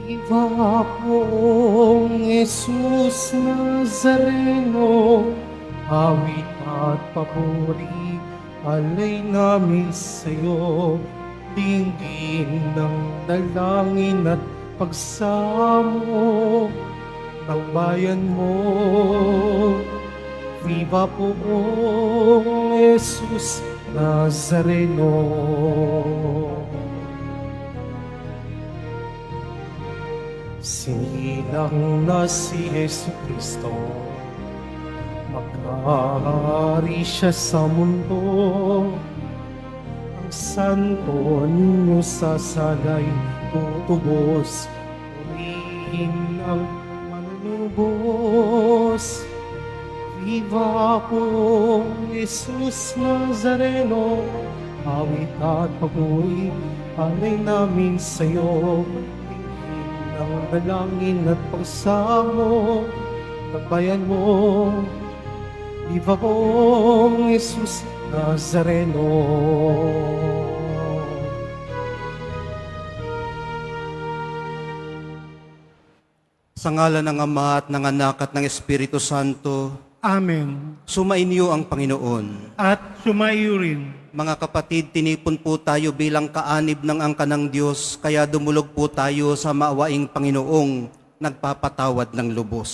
Viva pong Jesus Nazareno, awit at papuri, alay namin sa'yo, dinggin ng dalangin at pagsamo ng bayan mo. Viva pong Jesus Nazareno. Sinilang na si Jesucristo, magkahari siya sa mundo. Ang santo ninyo sasalay tutubos, purihin ang manunubos. Viva po Jesus Nazareno, awit at papuri, alay namin sa'yo. Ang dalangin at pagsamo ng bayan mo. Viva pong Jesus Nazareno. Sa ngalan ng Ama at ng Anak at ng Espiritu Santo, Amen. sumainyo ang Panginoon. At sumaiyo rin. Mga kapatid, tinipon po tayo bilang kaanib ng angka ng Diyos, kaya dumulog po tayo sa maawaing Panginoong nagpapatawad ng lubos.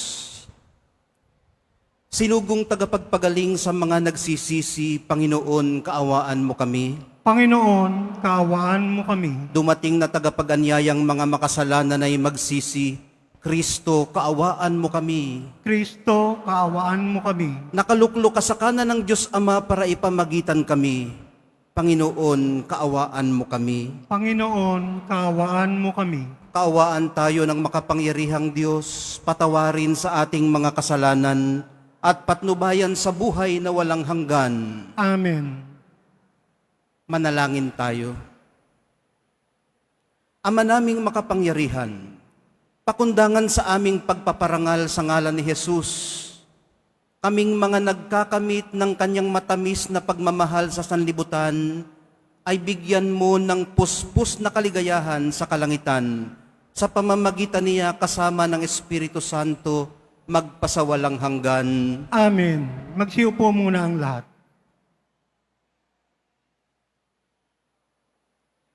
Sinugong tagapagpagaling sa mga nagsisisi, Panginoon, kaawaan mo kami. Panginoon, kaawaan mo kami. Dumating na tagapag-anyayang mga makasalanan ay magsisi, Kristo, kaawaan mo kami. Kristo, kaawaan mo kami. Nakaluklok ka sa kanan ng Diyos Ama para ipamagitan kami. Panginoon, kaawaan mo kami. Panginoon, kaawaan mo kami. Kaawaan tayo ng makapangyarihang Diyos, patawarin sa ating mga kasalanan at patnubayan sa buhay na walang hanggan. Amen. Manalangin tayo. Ama naming makapangyarihan, pakundangan sa aming pagpaparangal sa ngalan ni Jesus, kaming mga nagkakamit ng kanyang matamis na pagmamahal sa sanlibutan, ay bigyan mo ng puspos na kaligayahan sa kalangitan, sa pamamagitan niya kasama ng Espiritu Santo, magpasawalang hanggan. Amen. Magsiupo muna ang lahat.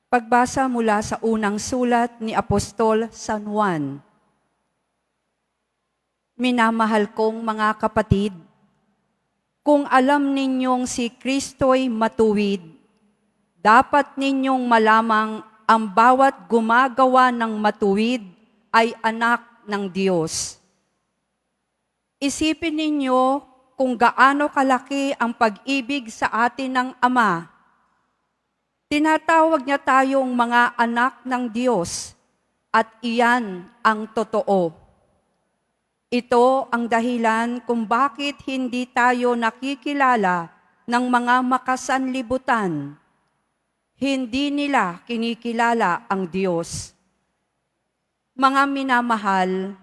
Pagbasa mula sa unang sulat ni Apostol San Juan. Minamahal kong mga kapatid, kung alam ninyong si Kristo'y matuwid, dapat ninyong malamang ang bawat gumagawa ng matuwid ay anak ng Diyos. Isipin ninyo kung gaano kalaki ang pag-ibig sa atin ng Ama. Tinatawag niya tayong mga anak ng Diyos at iyan ang totoo. Ito ang dahilan kung bakit hindi tayo nakikilala ng mga makasanlibutan. Hindi nila kinikilala ang Diyos. Mga minamahal,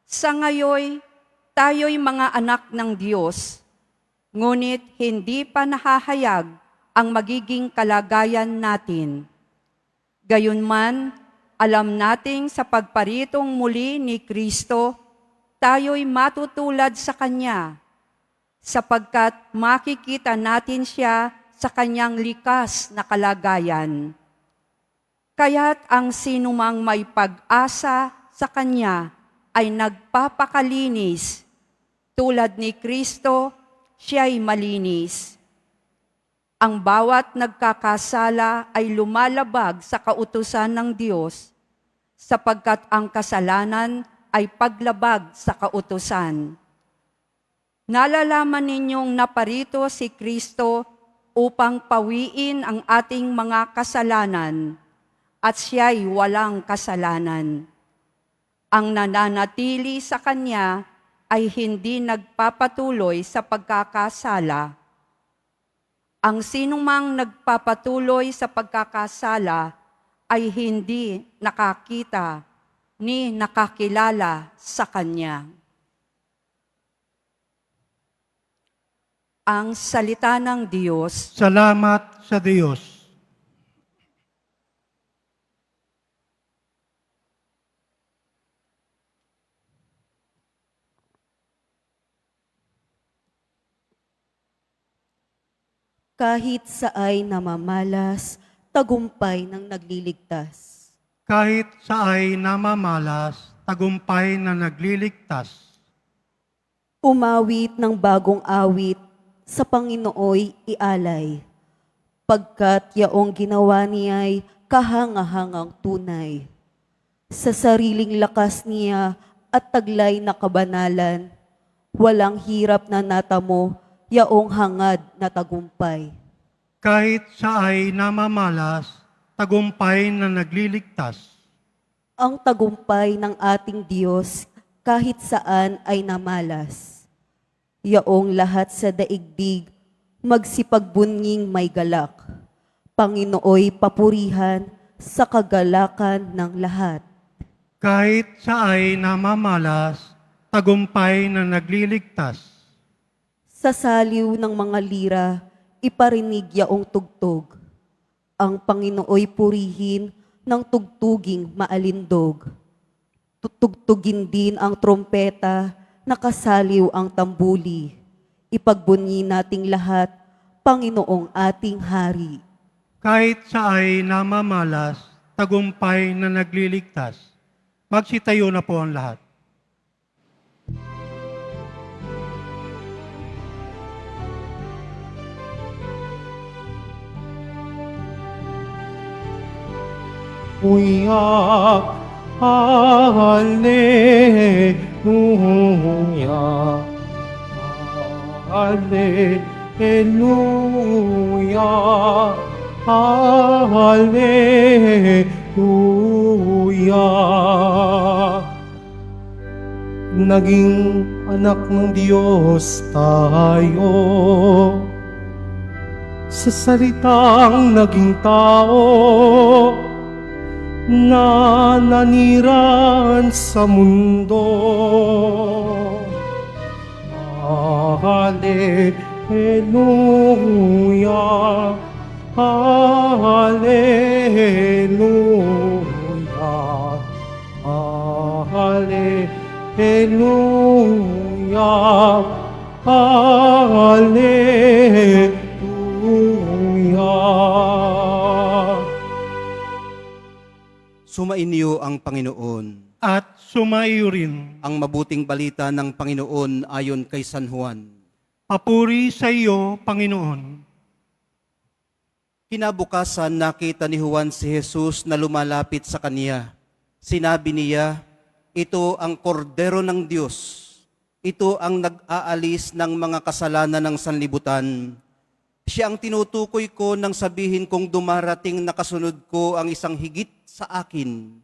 sa ngayon, tayo'y mga anak ng Diyos, ngunit hindi pa nahahayag ang magiging kalagayan natin. Gayunman, alam nating sa pagparitong muli ni Kristo, tayo'y matutulad sa Kanya, sapagkat makikita natin Siya sa Kanyang likas na kalagayan. Kaya't ang sinumang may pag-asa sa Kanya ay nagpapakalinis. Tulad ni Kristo, Siya'y malinis. Ang bawat nagkakasala ay lumalabag sa kautusan ng Diyos, sapagkat ang kasalanan ay paglabag sa kautusan. Nalalaman ninyong naparito si Kristo upang pawiin ang ating mga kasalanan, at siya'y walang kasalanan. Ang nananatili sa Kanya ay hindi nagpapatuloy sa pagkakasala. Ang sinumang nagpapatuloy sa pagkakasala ay hindi nakakita ni nakakilala sa Kanya. Ang salita ng Diyos. Salamat sa Diyos. kahit sa ay namamalas, tagumpay ng nagliligtas. Kahit sa ay namamalas, tagumpay na nagliligtas. Umawit ng bagong awit, sa Panginooy ialay, pagkat yaong ginawa niya'y kahangahangang tunay. Sa sariling lakas niya at taglay na kabanalan, walang hirap na natamo, yaong hangad na tagumpay. Kahit sa ay namamalas, tagumpay na nagliligtas. Ang tagumpay ng ating Diyos kahit saan ay namalas. Yaong lahat sa daigdig, magsipagbunnging may galak. Panginooy papurihan sa kagalakan ng lahat. Kahit sa ay namamalas, tagumpay na nagliligtas. Sa saliw ng mga lira, iparinig yaong tugtog. Ang Panginooy purihin ng tugtuging maalindog. Tutugtugin din ang trompeta, nakasaliw ang tambuli. Ipagbunyi nating lahat, Panginoong ating Hari. Kahit sa ay namamalas, tagumpay na nagliligtas. Magsitayo na po ang lahat. Uyak, Hallelujah, Hallelujah, Hallelujah. Naging anak ng Diyos tayo, sa salitang naging tao, na naniran sa mundo. Hallelujah, Hallelujah, Hallelujah, Hallelujah. Sumainyo ang Panginoon. At sumaiyo rin. Ang mabuting balita ng Panginoon ayon kay San Juan. Papuri sa iyo, Panginoon. Kinabukasan nakita ni Juan si Jesus na lumalapit sa kaniya. Sinabi niya, ito ang kordero ng Diyos. Ito ang nag-aalis ng mga kasalanan ng sanlibutan. Siya ang tinutukoy ko nang sabihin kong dumarating na kasunod ko ang isang higit sa akin,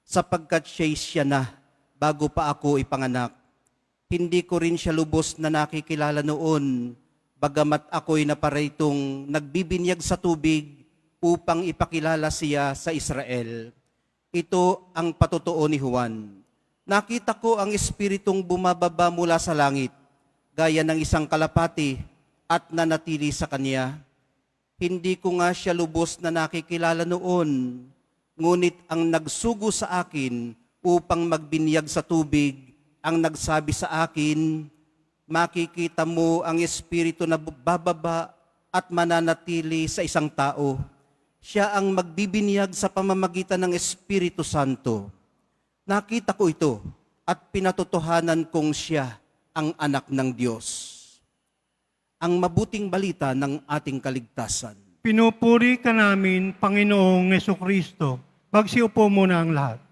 sapagkat siya na bago pa ako ipanganak. Hindi ko rin siya lubos na nakikilala noon, bagamat ako'y naparitong nagbibinyag sa tubig upang ipakilala siya sa Israel. Ito ang patotoo ni Juan. Nakita ko ang Espiritong bumababa mula sa langit, gaya ng isang kalapati, at nanatili sa kanya. Hindi ko nga siya lubos na nakikilala noon, ngunit ang nagsugo sa akin upang magbinyag sa tubig, ang nagsabi sa akin, makikita mo ang Espiritu na bababa at mananatili sa isang tao. Siya ang magbibinyag sa pamamagitan ng Espiritu Santo. Nakita ko ito at pinatotohanan kong siya ang anak ng Diyos. Ang mabuting balita ng ating kaligtasan. Pinupuri ka namin, Panginoong Jesucristo. Magsiupo muna ang lahat.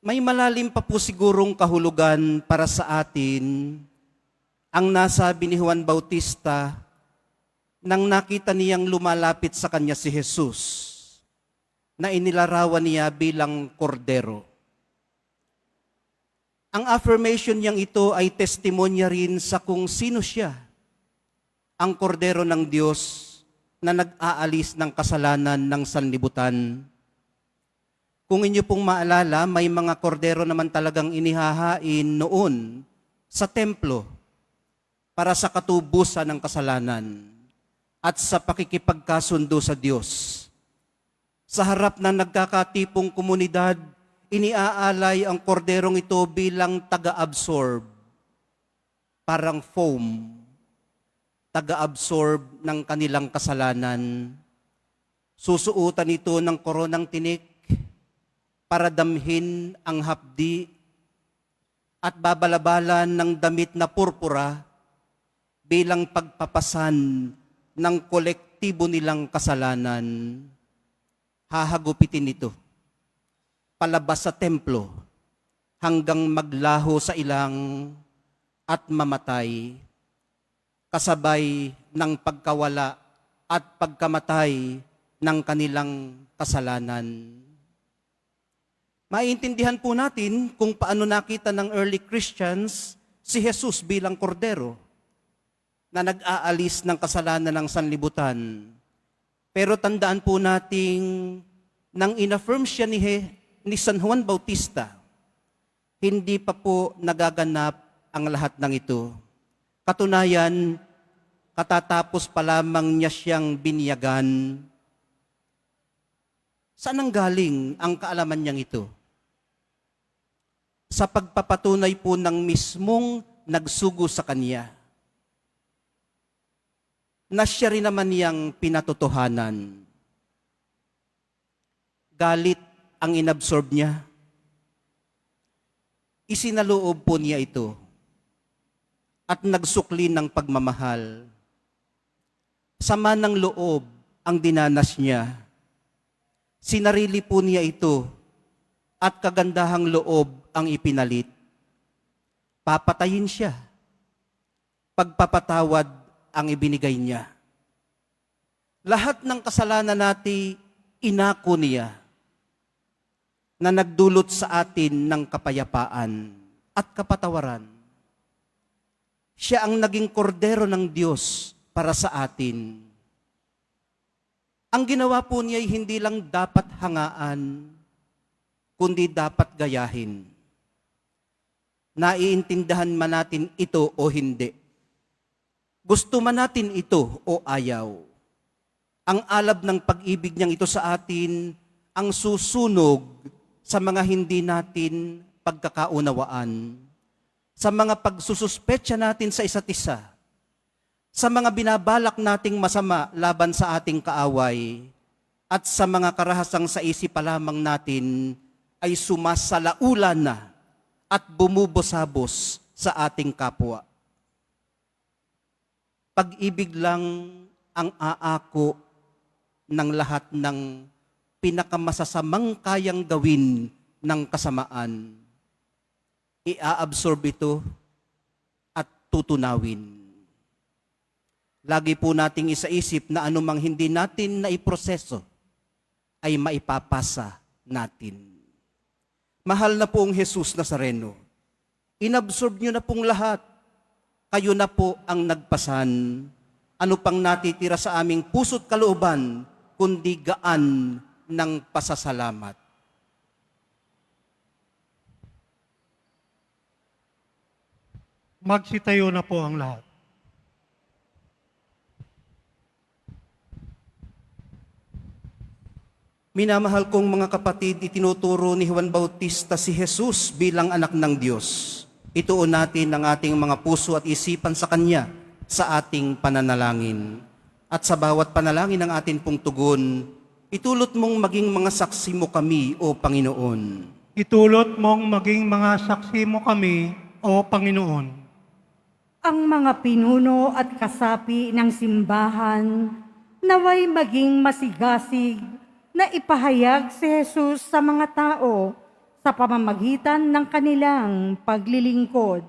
May malalim pa po sigurong kahulugan para sa atin ang nasabi ni Juan Bautista nang nakita niyang lumalapit sa kanya si Jesus, na inilarawan niya bilang kordero. Ang affirmation niyang ito ay testimonya rin sa kung sino siya, ang kordero ng Diyos na nag-aalis ng kasalanan ng sanlibutan. Kung inyo pong maalala, may mga kordero naman talagang inihahain noon sa templo para sa katubusan ng kasalanan at sa pakikipagkasundo sa Diyos. Sa harap ng nagkakatipong komunidad, iniaalay ang korderong ito bilang taga-absorb, parang foam. taga-absorb ng kanilang kasalanan. Susuutan ito ng koronang tinik para damhin ang hapdi at babalabalan ng damit na purpura bilang pagpapasan ng kolektibo nilang kasalanan. Hahagupitin ito palabas sa templo hanggang maglaho sa ilang at mamatay, kasabay ng pagkawala at pagkamatay ng kanilang kasalanan. Maiintindihan po natin kung paano nakita ng early Christians si Jesus bilang kordero na nag-aalis ng kasalanan ng sanlibutan. Pero tandaan po nating nang inaffirm siya ni San Juan Bautista, hindi pa po nagaganap ang lahat ng ito. Katunayan, katatapos pa lamang niya siyang binyagan. Saan ang galing ang kaalaman niyang ito? Sa pagpapatunay po ng mismong nagsugo sa kanya, na siya rin naman niyang pinatotohanan. Galit ang inabsorb niya. Isinaloob po niya ito at nagsukli ng pagmamahal. Sama ng loob ang dinanas niya. Sinarili po niya ito at kagandahang loob ang ipinalit. Papatayin siya. Pagpapatawad ang ibinigay niya. Lahat ng kasalanan natin, inako niya na nagdulot sa atin ng kapayapaan at kapatawaran. Siya ang naging kordero ng Diyos para sa atin. Ang ginawa po niya ay hindi lang dapat hangaan, kundi dapat gayahin. Naiintindihan man natin ito o hindi. Gusto man natin ito o ayaw. Ang alab ng pag-ibig niyang ito sa atin ang susunog sa mga hindi natin pagkakaunawaan, sa mga pagsususpetsa natin sa isa't isa, sa mga binabalak nating masama laban sa ating kaaway, at sa mga karahasang sa isip pa lamang natin ay sumasalaula na at bumubosabos sa ating kapwa. Pag-ibig lang ang aako ng lahat ng pinakamasasamang kayang gawin ng kasamaan. Ia-absorb ito at tutunawin. Lagi po nating isaisip na anumang hindi natin naiproseso ay maipapasa natin. Mahal na pong Jesus Nazareno, inabsorb niyo na pong lahat. Kayo na po ang nagpasan. Ano pang natitira sa aming puso't kalooban, kundi gaan ng pasasalamat. Magsitayo na po ang lahat. Minamahal kong mga kapatid, itinuturo ni Juan Bautista si Jesus bilang anak ng Diyos. Ituon natin ang ating mga puso at isipan sa Kanya sa ating pananalangin. At sa bawat panalangin ng atin pong tugon, itulot mong maging mga saksi mo kami, O Panginoon. Itulot mong maging mga saksi mo kami, O Panginoon. Ang mga pinuno at kasapi ng simbahan naway maging masigasig na ipahayag si Jesus sa mga tao sa pamamagitan ng kanilang paglilingkod.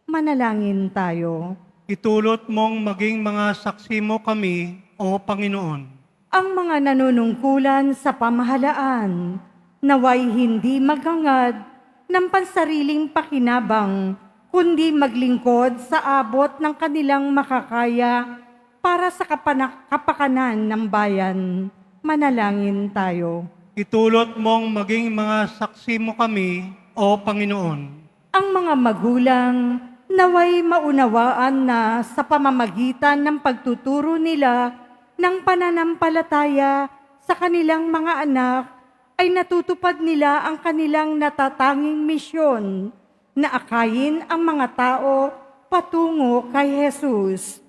Manalangin tayo. Itulot mong maging mga saksi mo kami, O Panginoon. Ang mga nanunungkulan sa pamahalaan naway hindi maghangad ng pansariling pakinabang, kundi maglingkod sa abot ng kanilang makakaya para sa kapakanan ng bayan. Manalangin tayo. Itulot mong maging mga saksi mo kami, O Panginoon. Ang mga magulang naway maunawaan na sa pamamagitan ng pagtuturo nila ng pananampalataya sa kanilang mga anak ay natutupad nila ang kanilang natatanging misyon na akayin ang mga tao patungo kay Jesus.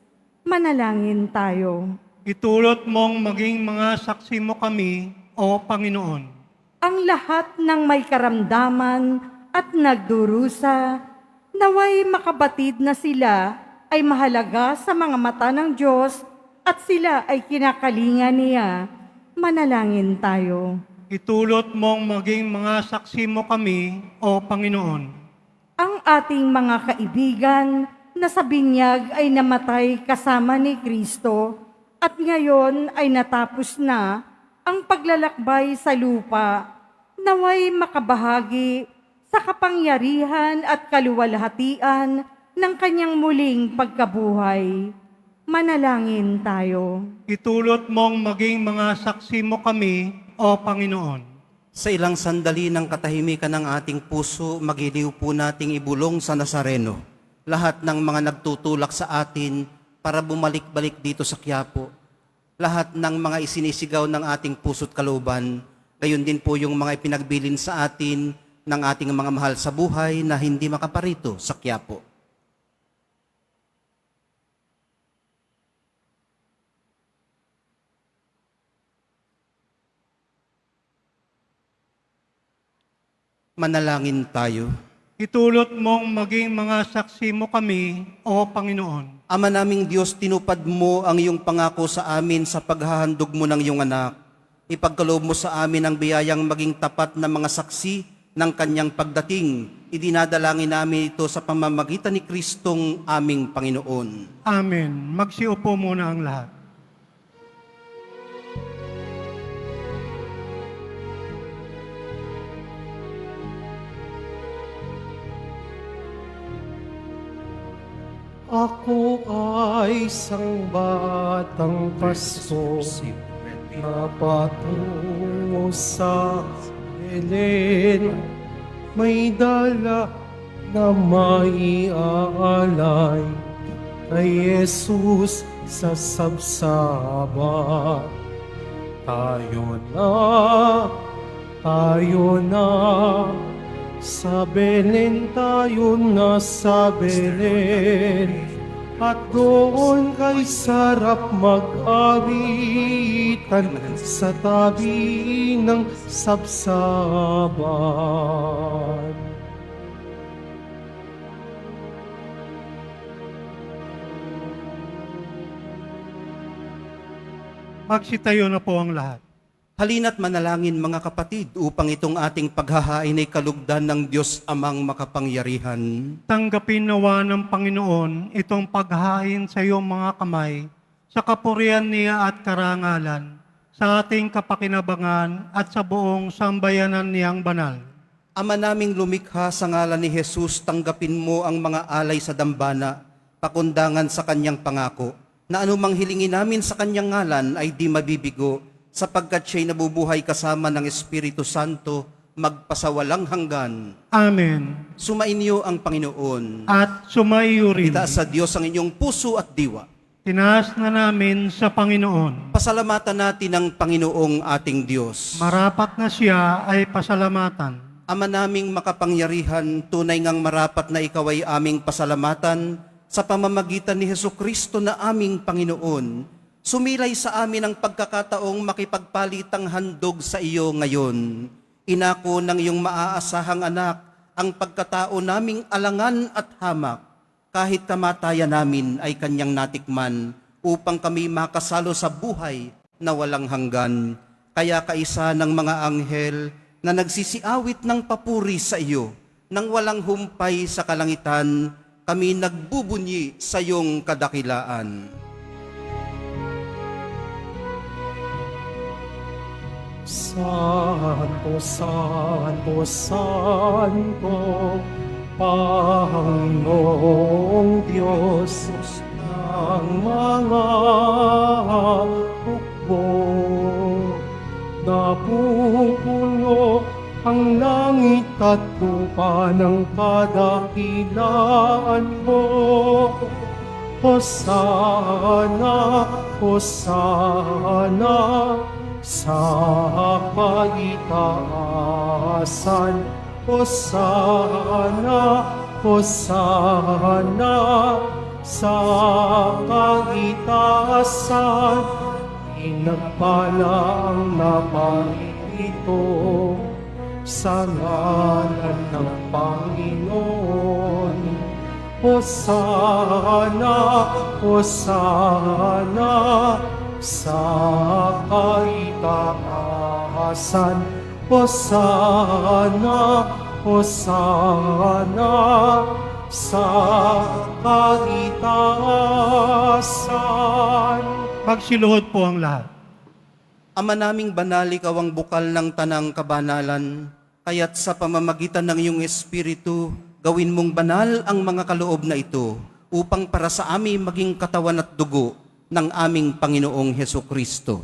Manalangin tayo. Itulot mong maging mga saksi mo kami, O Panginoon. Ang lahat ng may karamdaman at nagdurusa, naway makabatid na sila ay mahalaga sa mga mata ng Diyos at sila ay kinakalinga niya. Manalangin tayo. Itulot mong maging mga saksi mo kami, O Panginoon. Ang ating mga kaibigan na sa binyag ay namatay kasama ni Kristo at ngayon ay natapos na ang paglalakbay sa lupa, naway makabahagi sa kapangyarihan at kaluwalhatian ng kanyang muling pagkabuhay. Manalangin tayo. Itulot mong maging mga saksi mo kami, O Panginoon. Sa ilang sandali ng katahimikan ng ating puso, magiliw po nating ibulong sa Nazareno lahat ng mga nagtutulak sa atin para bumalik-balik dito sa Quiapo. Lahat ng mga isinisigaw ng ating puso't kalooban, gayon din po yung mga ipinagbilin sa atin ng ating mga mahal sa buhay na hindi makaparito sa Quiapo. Manalangin tayo. Itulot mong maging mga saksi mo kami, O Panginoon. Ama naming Diyos, tinupad mo ang iyong pangako sa amin sa paghahandog mo ng iyong anak. Ipagkaloob mo sa amin ang biyayang maging tapat na mga saksi ng kanyang pagdating. Idinadalangin namin ito sa pamamagitan ni Kristong aming Panginoon. Amen. Magsiupo muna ang lahat. Ako ay isang batang pasto na patungo sa Belen. May dala na maiaalay kay Jesus sa sabsaba. Tayo na, sa Belen tayo na sa Belen, at doon kay sarap mag-awitan sa tabi ng sabsaban. Magsitayo na po ang lahat. Halina't manalangin mga kapatid upang itong ating paghahain ay kalugdan ng Diyos Amang makapangyarihan. Tanggapin nawa ng Panginoon itong paghain sa iyong mga kamay, sa kapurihan niya at karangalan, sa ating kapakinabangan at sa buong sambayanan niyang banal. Ama naming lumikha sa ngalan ni Jesus, tanggapin mo ang mga alay sa dambana, pakundangan sa kanyang pangako, na anumang hilingin namin sa kanyang ngalan ay di mabibigo, sapagkat siya'y nabubuhay kasama ng Espiritu Santo, magpasawalang hanggan. Amen. Sumainyo ang Panginoon. At sumaiyo rin. Itaas sa Diyos ang inyong puso at diwa. Tinaas na namin sa Panginoon. Pasalamatan natin ang Panginoong ating Diyos. Marapat na siya ay pasalamatan. Ama naming makapangyarihan, tunay ngang marapat na ikaw ay aming pasalamatan sa pamamagitan ni Hesukristo na aming Panginoon. Sumilay sa amin ang pagkakataong makipagpalitang handog sa iyo ngayon. Inako ng iyong maaasahang anak ang pagkatao naming alangan at hamak. Kahit kamatayan namin ay kanyang natikman upang kami makasalo sa buhay na walang hanggan. Kaya kaisa ng mga anghel na nagsisiawit ng papuri sa iyo, nang walang humpay sa kalangitan, kami nagbubunyi sa iyong kadakilaan. Santo, Santo, Santo, Panginoong Diyos ng mga hukbo. Napupuno ang langit at lupa ng kadakilaan mo. Hosana, Hosana, sa kaitaasan. Hosana, Hosana, sa kaitaasan, pinagpala ang naparito sa ngalan ng Panginoon. Hosana, Hosana, sa kaitaasan. Hosana, Hosana, sa kaitaasan. Magsiluhod po ang lahat. Ama naming banal, ikaw ang bukal ng tanang kabanalan, kaya't sa pamamagitan ng iyong Espiritu, gawin mong banal ang mga kaloob na ito, upang para sa amin maging katawan at dugo ng aming Panginoong Heso Kristo.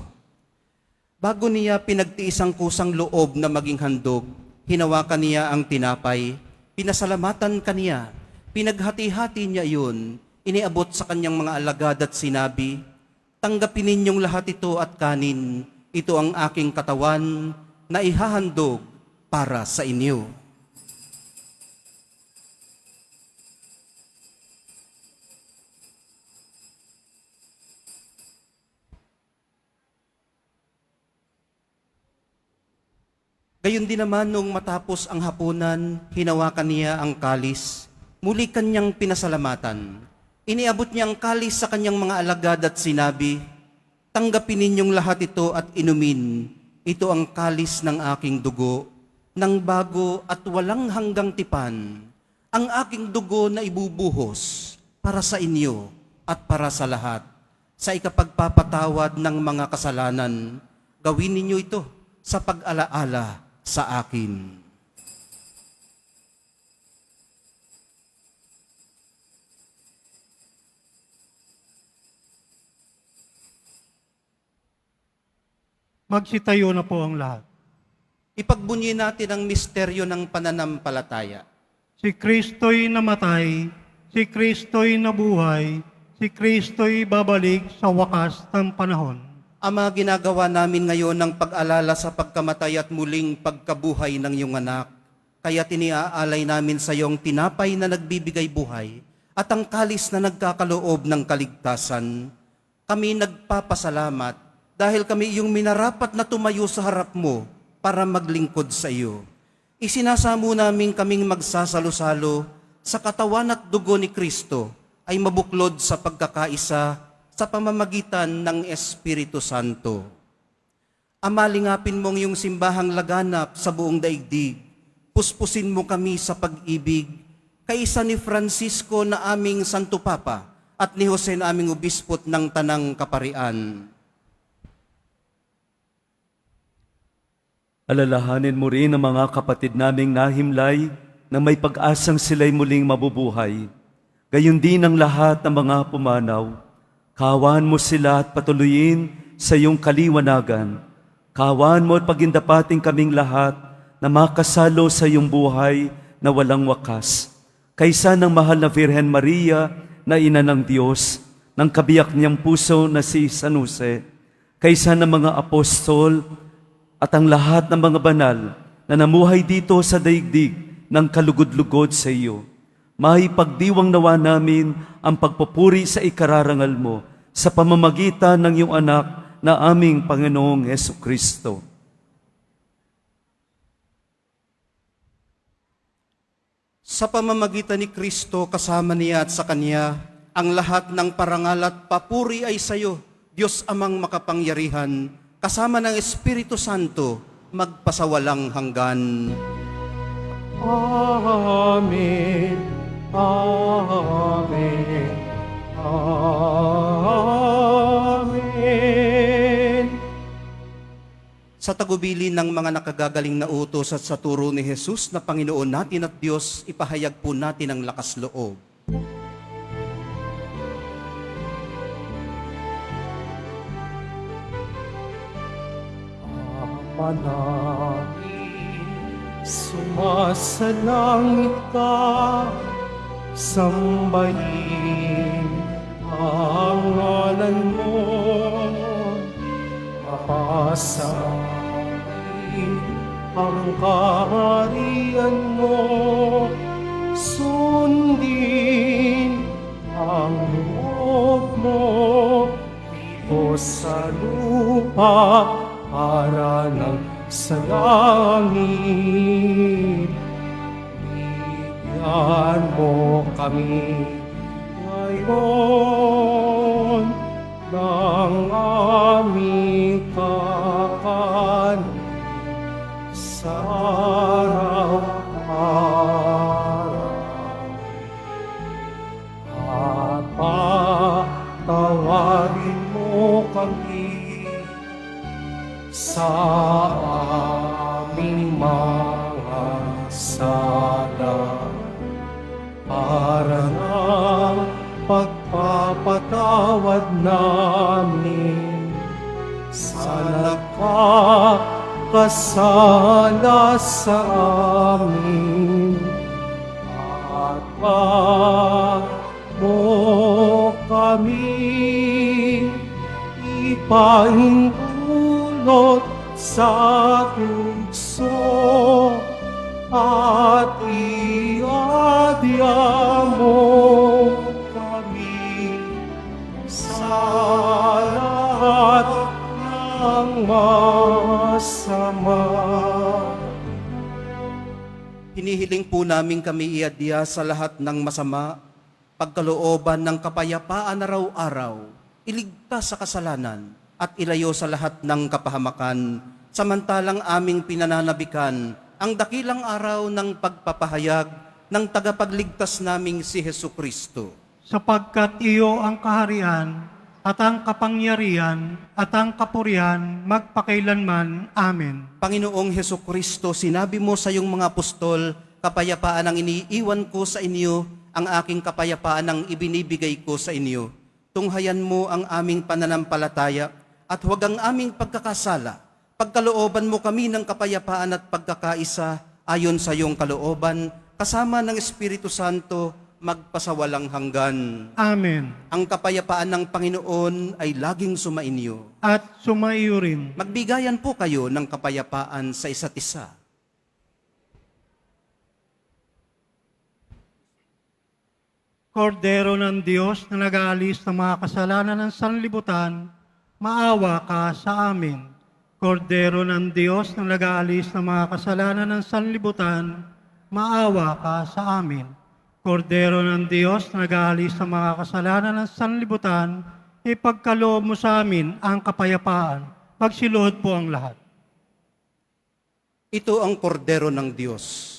Bago niya pinagtiis ang kusang loob na maging handog, hinawakan niya ang tinapay, pinasalamatan kaniya, pinaghati-hati niya iyon, iniabot sa kanyang mga alagad at sinabi, "Tanggapin ninyong lahat ito at kanin, ito ang aking katawan na ihahandog para sa inyo." Gayon din naman nung matapos ang hapunan, hinawakan niya ang kalis, muli kanyang pinasalamatan. Iniabot niya ang kalis sa kanyang mga alagad at sinabi, "Tanggapin ninyong lahat ito at inumin. Ito ang kalis ng aking dugo, ng bago at walang hanggang tipan. Ang aking dugo na ibubuhos para sa inyo at para sa lahat. Sa ikapagpapatawad ng mga kasalanan, gawin ninyo ito sa pag-alaala sa akin." Magsitayo na po ang lahat. Ipagbunyi natin ang misteryo ng pananampalataya. Si Kristo'y namatay, si Kristo'y nabuhay, si Kristo'y babalik sa wakas ng panahon. Ama, ginagawa namin ngayon ng pag-alala sa pagkamatay at muling pagkabuhay ng iyong anak. Kaya tiniaalay namin sa iyong tinapay na nagbibigay buhay at ang kalis na nagkakaloob ng kaligtasan. Kami nagpapasalamat dahil kami iyong minarapat na tumayo sa harap mo para maglingkod sa iyo. Isinasamo namin kaming magsasalo-salo sa katawan at dugo ni Kristo ay mabuklod sa pagkakaisa sa pamamagitan ng Espiritu Santo. Ama, lingapin mong iyong simbahang laganap sa buong daigdig. Puspusin mo kami sa pag-ibig, kaisa ni Francisco na aming Santo Papa at ni Jose na aming Obispot ng Tanang Kaparian. Alalahanin mo rin ang mga kapatid naming nahimlay na may pag-asang sila'y muling mabubuhay. Gayon din ang lahat ng mga pumanaw. Kawan mo sila at patuloyin sa iyong kaliwanagan. Kawan mo at pagindapating kaming lahat na makasalo sa iyong buhay na walang wakas. Kaysa ng mahal na Virhen Maria na ina ng Diyos, ng kabiyak niyang puso na si San Jose, kaysa ng mga apostol at ang lahat ng mga banal na namuhay dito sa daigdig ng kalugod-lugod sa iyo. Maipagdiwang nawa namin ang pagpupuri sa ikararangal mo sa pamamagitan ng iyong anak na aming Panginoong Heso Kristo. Sa pamamagitan ni Kristo, kasama niya at sa Kanya, ang lahat ng parangal at papuri ay sa iyo, Diyos Amang makapangyarihan, kasama ng Espiritu Santo, magpasawalang hanggan. Amen. Amen. Amen. Sa tagubilin ng mga nakagagaling na utos at sa turo ni Jesus na Panginoon natin at Diyos, ipahayag po natin ang lakas loob. Manangin, sumasalangit ka, sambahin ang ngalan mo, papasahin ang kaharian mo, sundin ang loob mo dito sa lupa para ng sa langit. Bigyan mo kami ngayon ng aming kakanin sa araw-araw. At patawarin mo kami sa aming mga sala para ng pagpapatawad namin sa nagkakasala sa amin. At mo kami ipahintulot sa tukso at iadya mo kami sa lahat ng masama. Hinihiling po namin kami iadya sa lahat ng masama, pagkalooban ng kapayapaan araw-araw, iligtas sa kasalanan, at ilayo sa lahat ng kapahamakan, samantalang aming pinananabikan ang dakilang araw ng pagpapahayag ng tagapagligtas naming si Hesu Kristo. Sapagkat iyo ang kaharian at ang kapangyarihan at ang kapurihan magpakailanman. Amen. Panginoong Hesu Kristo, sinabi mo sa iyong mga apostol, kapayapaan ang iniiwan ko sa inyo, ang aking kapayapaan ang ibinibigay ko sa inyo. Tunghayan mo ang aming pananampalataya at huwag ang aming pagkakasala. Pagkalooban mo kami ng kapayapaan at pagkakaisa ayon sa iyong kalooban, kasama ng Espiritu Santo, magpasawalang hanggan. Amen. Ang kapayapaan ng Panginoon ay laging sumainyo. At sumaiyo rin. Magbigayan po kayo ng kapayapaan sa isa't isa. Kordero ng Diyos na nag-aalis ng mga kasalanan ng sanlibutan, maawa ka sa amin. Kordero ng Diyos na nag-aalis ng mga kasalanan ng sanlibutan, maawa ka sa amin. Kordero ng Diyos na nag-aalis ng mga kasalanan ng sanlibutan, ipagkaloob mo sa amin ang kapayapaan. Magsiluhod po ang lahat. Ito ang kordero ng Diyos.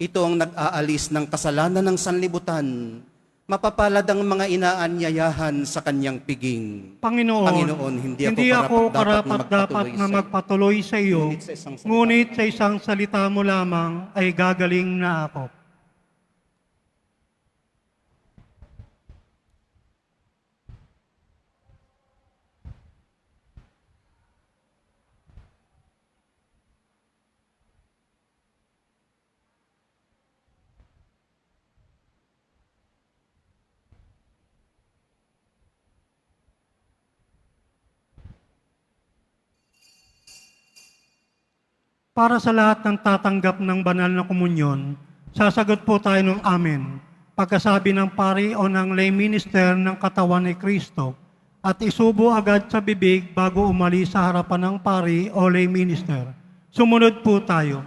Ito ang nag-aalis ng kasalanan ng sanlibutan. Mapapalad ang mga inaanyayahan sa kanyang piging. Panginoon, hindi ako karapat-dapat dapat na magpatuloy sa iyo, ngunit sa isang salita mo lamang ay gagaling na ako. Para sa lahat ng tatanggap ng banal na komunyon, sasagot po tayo ng amen. Pagkasabi ng pari o ng lay minister ng katawan ni Kristo at isubo agad sa bibig bago umalis sa harapan ng pari o lay minister. Sumunod po tayo.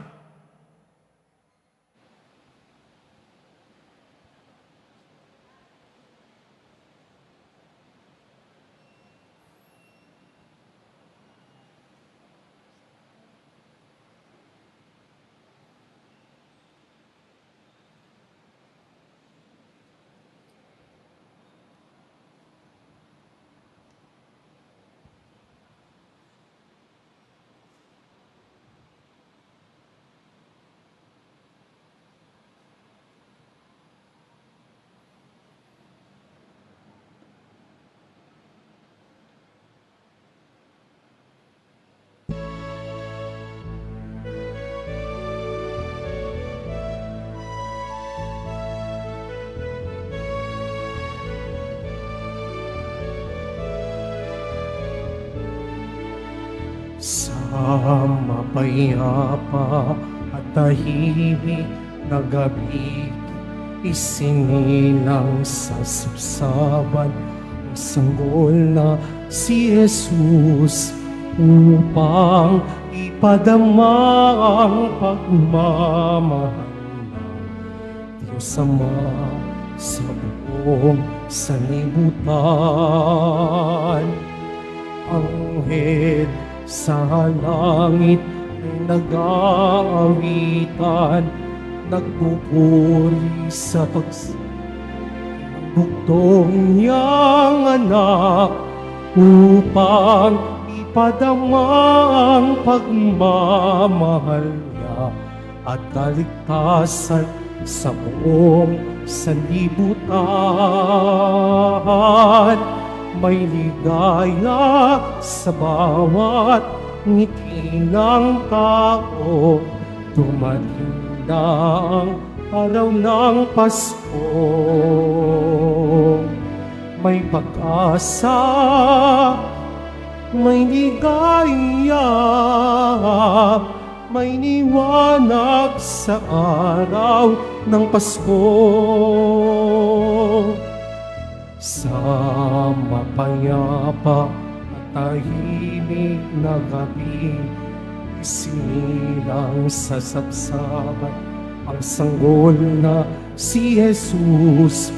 Sa mapayapa at tahimik na gabi, Isinilang sa sabsaban ang sanggol na si Jesus upang ipadama ang pagmamahal ng Diyos Ama sa buong sanlibutan. Anghel sa langit ay nag-aawitan, nagpupuri sa pagbugtong niyang anak upang ipadama ang pagmamahal niya at kaligtasan sa buong sanlibutan. May ligaya sa bawat ngiti ng tao, dumating na ang araw ng Pasko. May pag-asa, may ligaya, may liwanag sa araw ng Pasko. Sa mapayapa at tahimik na gabi, isinilang sa sabsaban ang sanggol na si Jesus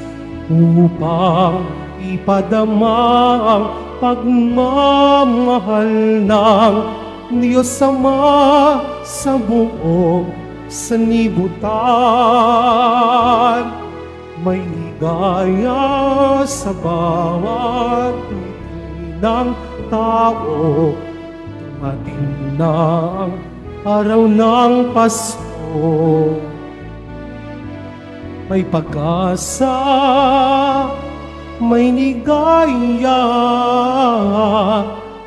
upang ipadama ang pagmamahal ng Diyos Ama sa buong sanlibutan. May ligaya sa bawat ngiti ng tao, dumating na ang araw ng Pasko. May pag-asa, may ligaya,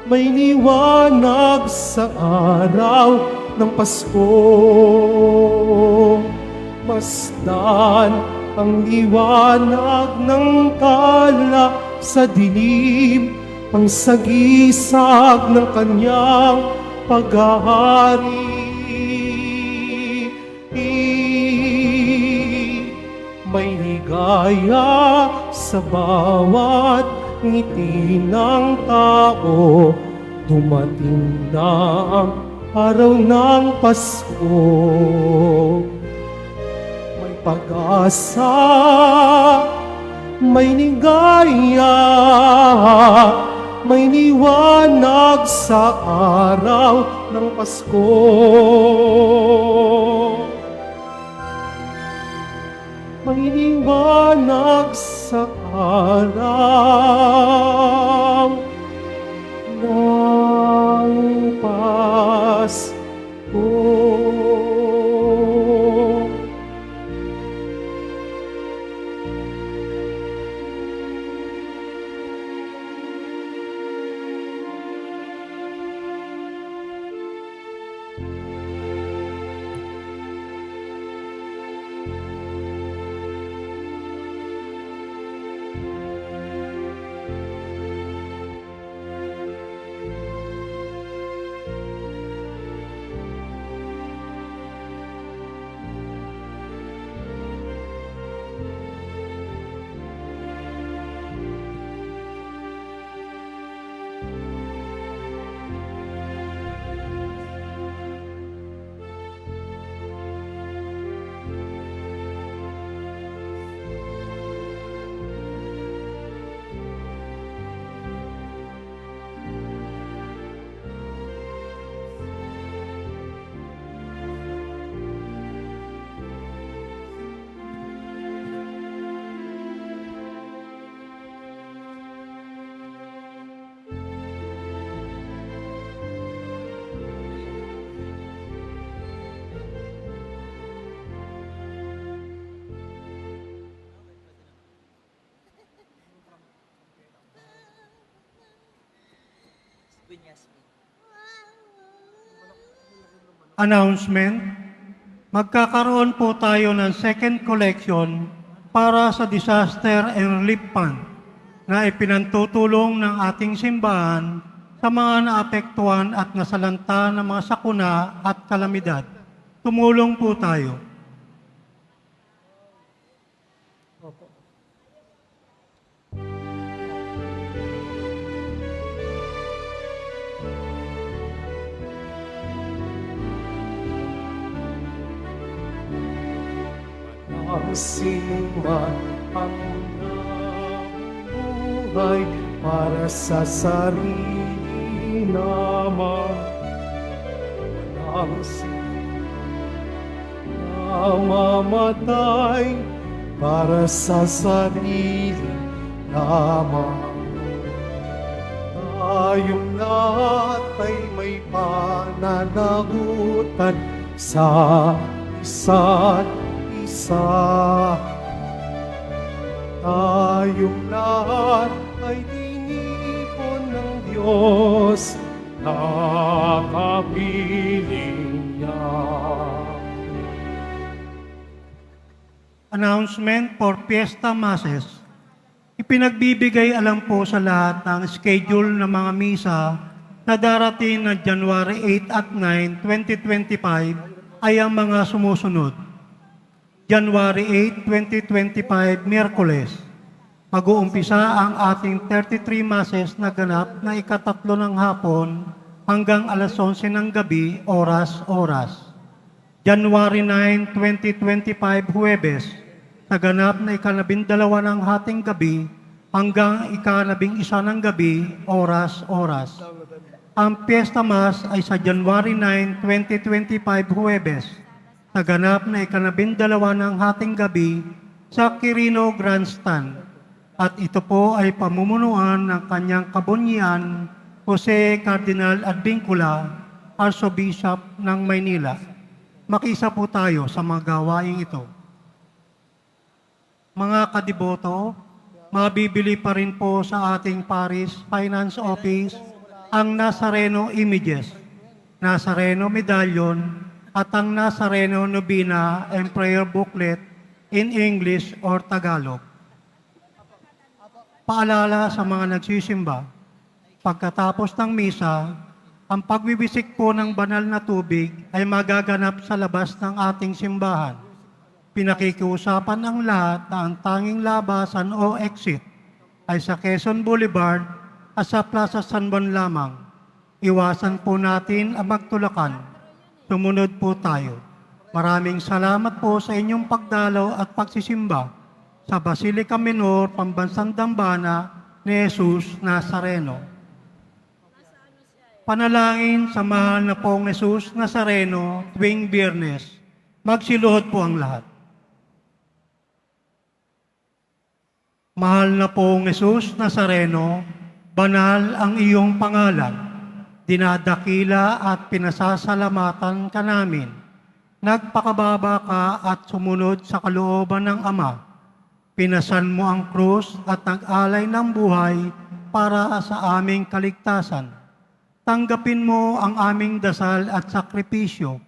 may liwanag sa araw ng Pasko. Masdan ang liwanag ng tala sa dilim, ang sagisag ng kanyang paghahari. May ligaya sa bawat ngiti ng tao, dumating na ang araw ng Pasko. May pag-asa, may ligaya, may liwanag sa araw ng Pasko. May liwanag sa araw ng Pasko. Announcement, magkakaroon po tayo ng second collection para sa Disaster and Relief Fund na ipinantutulong ng ating simbahan sa mga naapektuhan at nasalanta ng mga sakuna at kalamidad. Tumulong po tayo. sinuman ang nabuhay para sa sarili lamang. Walang namamatay para sa sarili lamang. Tayong lahat ay may pananagutan sa isa't isa. Tayong lahat ay tinipon ng Diyos na kapiling niya. Announcement for Fiesta Masses. Ipinagbibigay alam po sa lahat ng schedule ng mga misa na darating na January 8 at 9, 2025 ay ang mga sumusunod. January 8, 2025, Miyerkules. Mag-uumpisa ang ating 33 Masses na ganap na ikatatlo ng hapon hanggang alas 11 ng gabi, oras-oras. January 9, 2025, Huwebes, sa ganap na ikalabindalawa ng hating gabi hanggang ikalabing-isa ng gabi, oras-oras. Ang Fiesta Mass ay sa January 9, 2025, Huwebes, sa ganap na ikalabindalawa ng hating gabi sa Quirino Grandstand. At ito po ay pamumunuan ng kanyang kabunyian, Jose Cardinal Advincula, Archbishop ng Maynila. Makisa po tayo sa mga gawaing ito. Mga kadiboto, mabibili pa rin po sa ating Parish Finance Office ang Nazareno Images, Nazareno Medallion, at ang Nazareno Novena and Prayer Booklet in English or Tagalog. Paalala sa mga nagsisimba, pagkatapos ng misa, ang pagbibisik po ng banal na tubig ay magaganap sa labas ng ating simbahan. Pinakikiusapan ang lahat na ang tanging labasan o exit ay sa Quezon Boulevard at sa Plaza San Juan lamang. Iwasan po natin ang magtulakan. Sumunod po tayo. Maraming salamat po sa inyong pagdalaw at pagsisimba sa Basilica Minor, Pambansang Dambana ni Jesus Nazareno. Panalangin sa mahal na pong Jesus Nazareno tuwing Biyernes. Magsiluhod po ang lahat. Mahal na pong Jesus Nazareno, banal ang iyong pangalan. Dinadakila at pinasasalamatan ka namin. Nagpakababa ka at sumunod sa kalooban ng Ama. Pinasan mo ang krus at nag-alay ng buhay para sa aming kaligtasan. Tanggapin mo ang aming dasal at sakripisyo.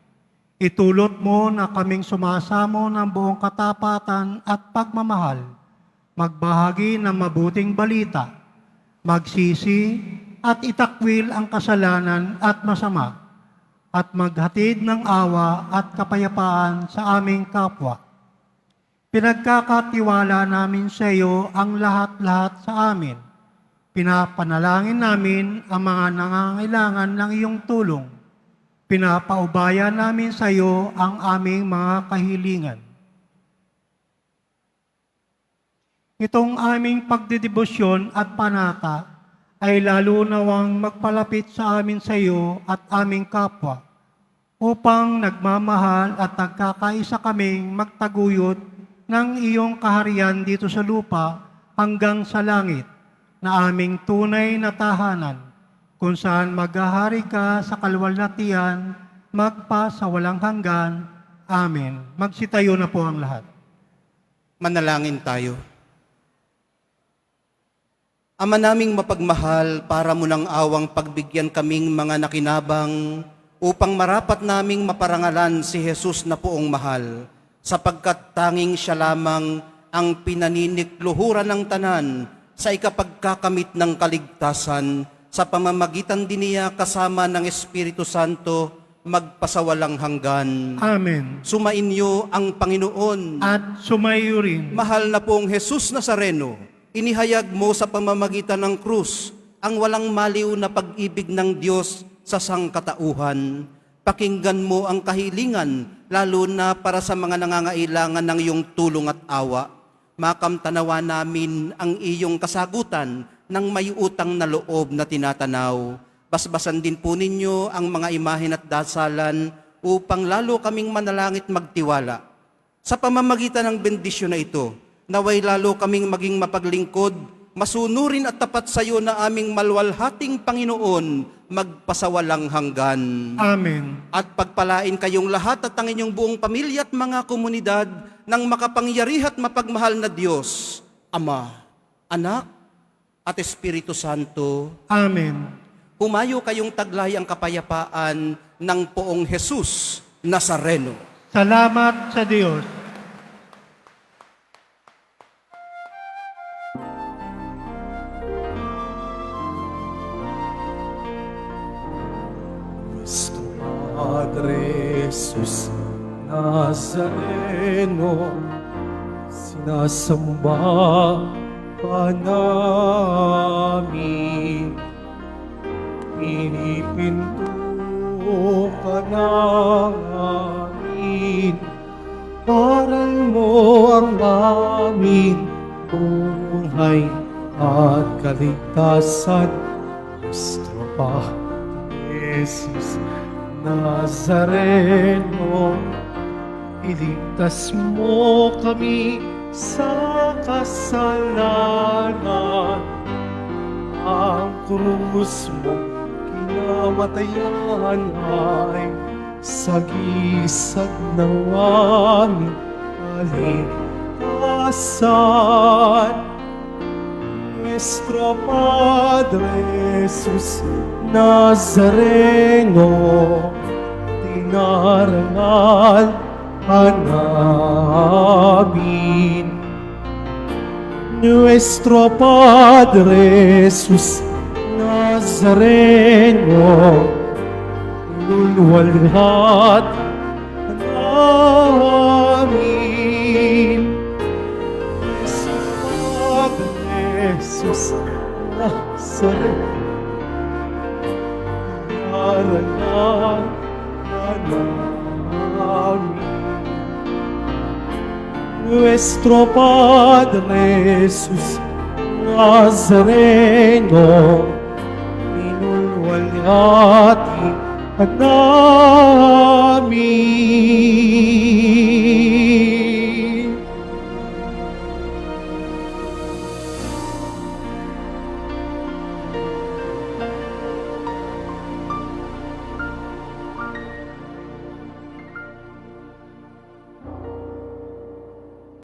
Itulot mo na kaming sumasamo ng buong katapatan at pagmamahal. Magbahagi ng mabuting balita, magsisi at itakwil ang kasalanan at masama, at maghatid ng awa at kapayapaan sa aming kapwa. Pinagkakatiwala namin sa iyo ang lahat-lahat sa amin. Pinapanalangin namin ang mga nangangailangan ng iyong tulong. Pinapaubaya namin sa iyo ang aming mga kahilingan. Itong aming pagdedebosyon at panata ay lalo nawang magpalapit sa amin sa iyo at aming kapwa, upang nagmamahal at nagkakaisa kaming magtaguyod ng iyong kaharian dito sa lupa hanggang sa langit, na aming tunay na tahanan, kung saan maghahari ka sa kalwalhatian, magpa sa walang hanggan. Amen. Magsitayo na po ang lahat. Manalangin tayo. Ama naming mapagmahal, para mo ng awang pagbigyan kaming mga nakinabang upang marapat naming maparangalan si Jesus na poong mahal, sapagkat tanging siya lamang ang pinaninikluhuran ng tanan sa ikapagkakamit ng kaligtasan, sa pamamagitan din niya kasama ng Espiritu Santo magpasawalang hanggan. Amen. Sumainyo ang Panginoon. At sumayo rin. Mahal na pong Jesus Nazareno, inihayag mo sa pamamagitan ng krus ang walang maliw na pag-ibig ng Diyos sa sangkatauhan. Pakinggan mo ang kahilingan, lalo na para sa mga nangangailangan ng iyong tulong at awa. Makamtanawa namin ang iyong kasagutan ng may utang na loob na tinatanaw. Basbasan din po ninyo ang mga imahen at dasalan upang lalo kaming manalangit magtiwala. Sa pamamagitan ng bendisyon na ito, naway lalo kaming maging mapaglingkod, masunurin at tapat sa iyo na aming malwalhating Panginoon, magpasawalang hanggan. Amen. At pagpalain kayong lahat at ang inyong buong pamilya at mga komunidad ng makapangyarihan at mapagmahal na Diyos, Ama, Anak, at Espiritu Santo. Amen. Humayo kayong taglay ang kapayapaan ng Poong Jesus Nazareno. Salamat sa Diyos. Nuestro Padre Jesus Nazareno, sinasamba ka namin. Pinipinto ka namin. Aral mo ang aming buhay at kaligtasan. Nuestro Padre Jesus Nazareno, iligtas mo kami sa kasalanan. Ang krus mo kinamatayan ay sagisag ng aming kaligtasan. Nuestro Padre Jesus Nazareno, dinarangal ka namin. Nuestro Padre Jesus Nazareno, lulwalhat ka namin. Nuestro Padre Jesus Nazareno, dinarangal ka namin. Nuestro Padre Jesus Nazareno, inulwalhati ka namin.